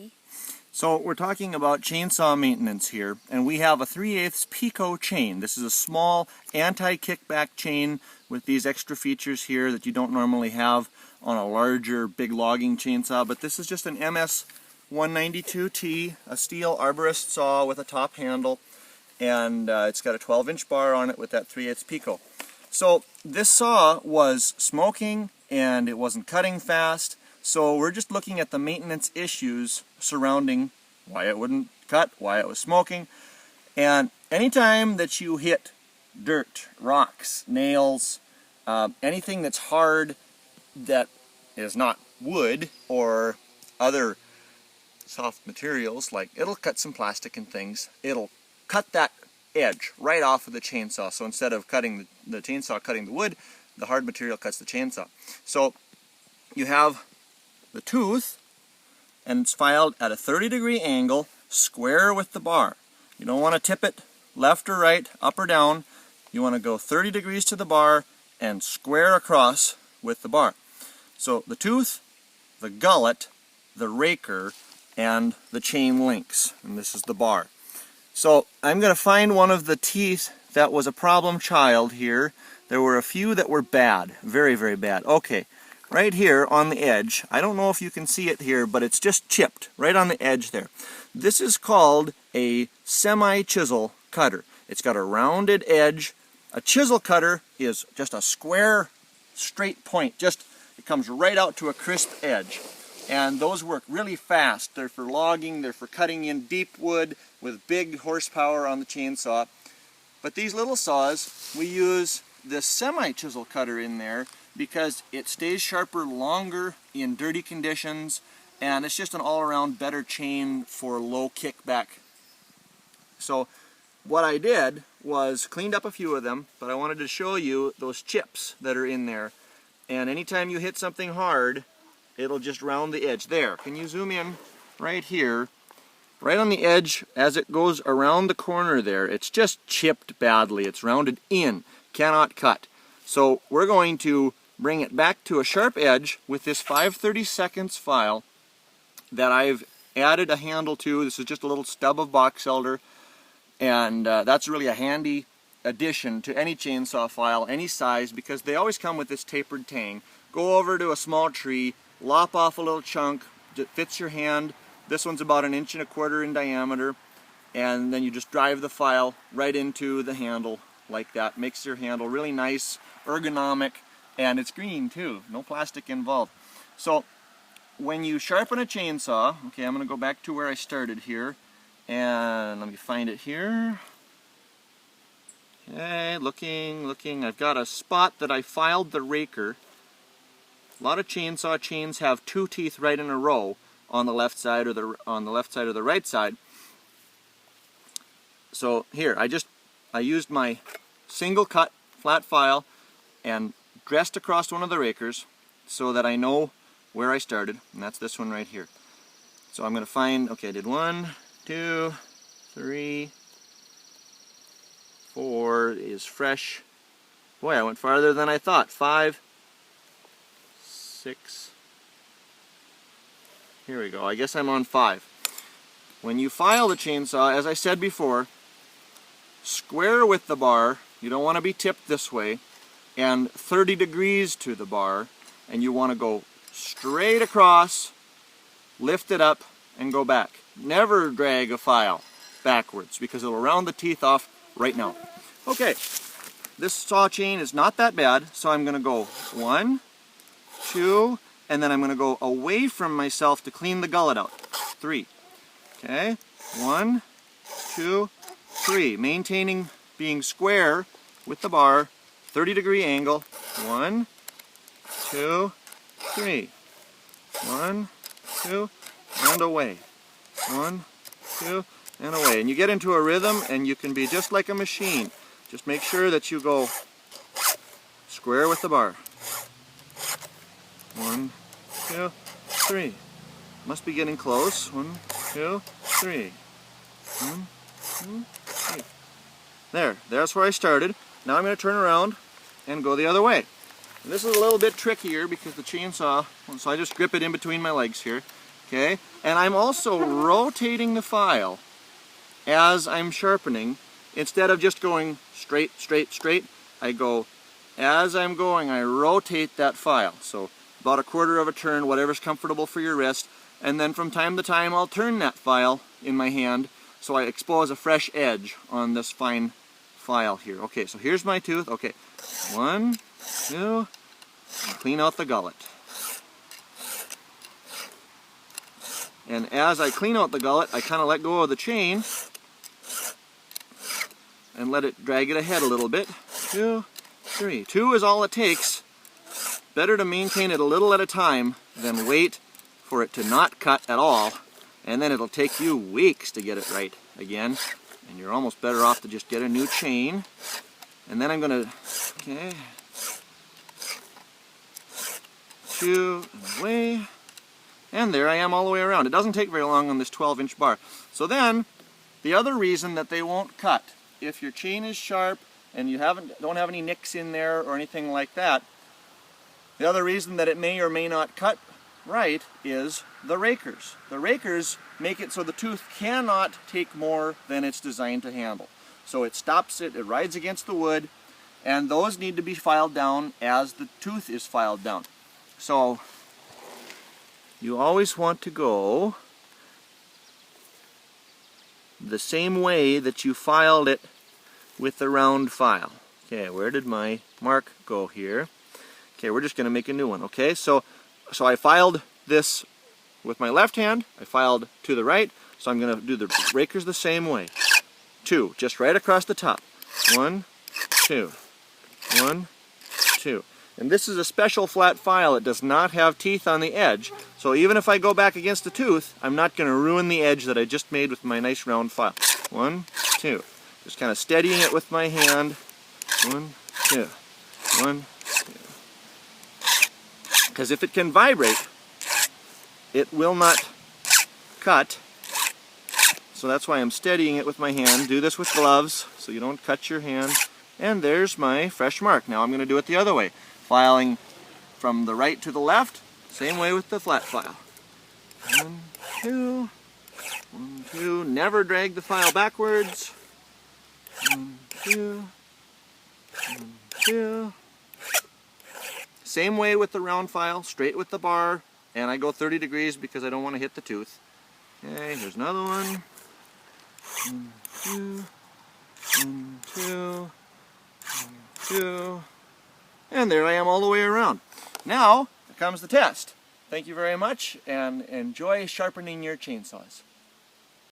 Daddy. So we're talking about chainsaw maintenance here, and we have a 3/8 Pico chain. This is a small anti-kickback chain with these extra features here that you don't normally have on a larger big logging chainsaw, but this is just an MS 192T, a steel arborist saw with a top handle, and it's got a 12-inch bar on it with that 3/8 Pico. So this saw was smoking and it wasn't cutting fast, so we're just looking at the maintenance issues surrounding why it wouldn't cut, why it was smoking. And anytime that you hit dirt, rocks, nails, anything that's hard that is not wood or other soft materials, like it'll cut some plastic and things, it'll cut that edge right off of the chainsaw. So instead of cutting the chainsaw cutting the wood, the hard material cuts the chainsaw. So you have the tooth, and it's filed at a 30-degree angle, square with the bar. You don't want to tip it left or right, up or down. You want to go 30 degrees to the bar and square across with the bar. So the tooth, the gullet, the raker, and the chain links, and this is the bar. So I'm going to find one of the teeth that was a problem child here. There were a few that were bad, very, very bad. Okay, right here on the edge, I don't know if you can see it here, but it's just chipped right on the edge there. This is called a semi-chisel cutter. It's got a rounded edge. A chisel cutter is just a square, straight point. It comes right out to a crisp edge. And those work really fast. They're for logging, they're for cutting in deep wood with big horsepower on the chainsaw. But these little saws, we use this semi-chisel cutter in there because it stays sharper longer in dirty conditions, and it's just an all-around better chain for low kickback. So what I did was cleaned up a few of them, but I wanted to show you those chips that are in there. And anytime you hit something hard, it'll just round the edge. There, can you zoom in right here? Right on the edge, as it goes around the corner there, it's just chipped badly. It's rounded in, cannot cut. So we're going to bring it back to a sharp edge with this 5/32 file that I've added a handle to. This is just a little stub of box elder, and that's really a handy addition to any chainsaw file, any size, because they always come with this tapered tang. Go over to a small tree, lop off a little chunk that fits your hand. This one's about 1 1/4 inches in diameter, and then you just drive the file right into the handle like that. Makes your handle really nice, ergonomic, and it's green too, no plastic involved. So when you sharpen a chainsaw, okay, I'm going to go back to where I started here, and let me find it here. Okay, looking, I've got a spot that I filed the raker. A lot of chainsaw chains have two teeth right in a row on the left side or the right side. So here, I used my single cut flat file and dressed across one of the rakers so that I know where I started, and that's this one right here. So I'm going to find, okay, I did 1, 2, 3, 4 is fresh. Boy, I went farther than I thought. 5, 6. Here we go. I guess I'm on 5. When you file the chainsaw, as I said before, square with the bar. You don't want to be tipped this way, and 30 degrees to the bar, and you want to go straight across, lift it up, and go back. Never drag a file backwards because it'll round the teeth off right now. Okay, this saw chain is not that bad, so I'm going to go 1, 2, and then I'm going to go away from myself to clean the gullet out. 3. Okay, 1, 2, 3. Maintaining being square with the bar, 30-degree angle. 1, 2, 3. 1, 2, and away. 1, 2, and away. And you get into a rhythm, and you can be just like a machine. Just make sure that you go square with the bar. 1, 2, 3. Must be getting close. 1, 2, 3. 1, 2, 3. There's where I started. Now I'm going to turn around and go the other way. And this is a little bit trickier because the chainsaw, so I just grip it in between my legs here. Okay, and I'm also rotating the file as I'm sharpening. Instead of just going straight, straight, straight, I go, as I'm going, I rotate that file. So about a quarter of a turn, whatever's comfortable for your wrist. And then from time to time, I'll turn that file in my hand so I expose a fresh edge on this fine file here. Okay, so here's my tooth. Okay, 1, 2, and clean out the gullet. And as I clean out the gullet, I kind of let go of the chain and let it drag it ahead a little bit. 2, 3. 2 is all it takes. Better to maintain it a little at a time than wait for it to not cut at all, and then it'll take you weeks to get it right again, and you're almost better off to just get a new chain. And then I'm going to, okay, 2 and away, and there I am all the way around. It doesn't take very long on this 12-inch bar. So then, the other reason that they won't cut, if your chain is sharp and you don't have any nicks in there or anything like that, the other reason that it may or may not cut right is the rakers. The rakers make it so the tooth cannot take more than it's designed to handle. So it stops it, it rides against the wood, and those need to be filed down as the tooth is filed down. So you always want to go the same way that you filed it with the round file. Okay, where did my mark go here? Okay, we're just going to make a new one. Okay, so I filed this with my left hand, I filed to the right, so I'm going to do the rakers the same way. 2, just right across the top. 1, 2, 1, 2. And this is a special flat file. It does not have teeth on the edge, so even if I go back against the tooth, I'm not going to ruin the edge that I just made with my nice round file. 1, 2. Just kind of steadying it with my hand. 1, 2, 1, 2. Because if it can vibrate, it will not cut. So that's why I'm steadying it with my hand. Do this with gloves so you don't cut your hand. And there's my fresh mark. Now I'm going to do it the other way. Filing from the right to the left, same way with the flat file. 1, 2, 1, 2. Never drag the file backwards. 1, 2, 1, 2. Same way with the round file, straight with the bar, and I go 30 degrees because I don't want to hit the tooth. Okay, here's another one. 1, 2, 1, 2, 1, 2. And there I am all the way around. Now, here comes the test. Thank you very much, and enjoy sharpening your chainsaws.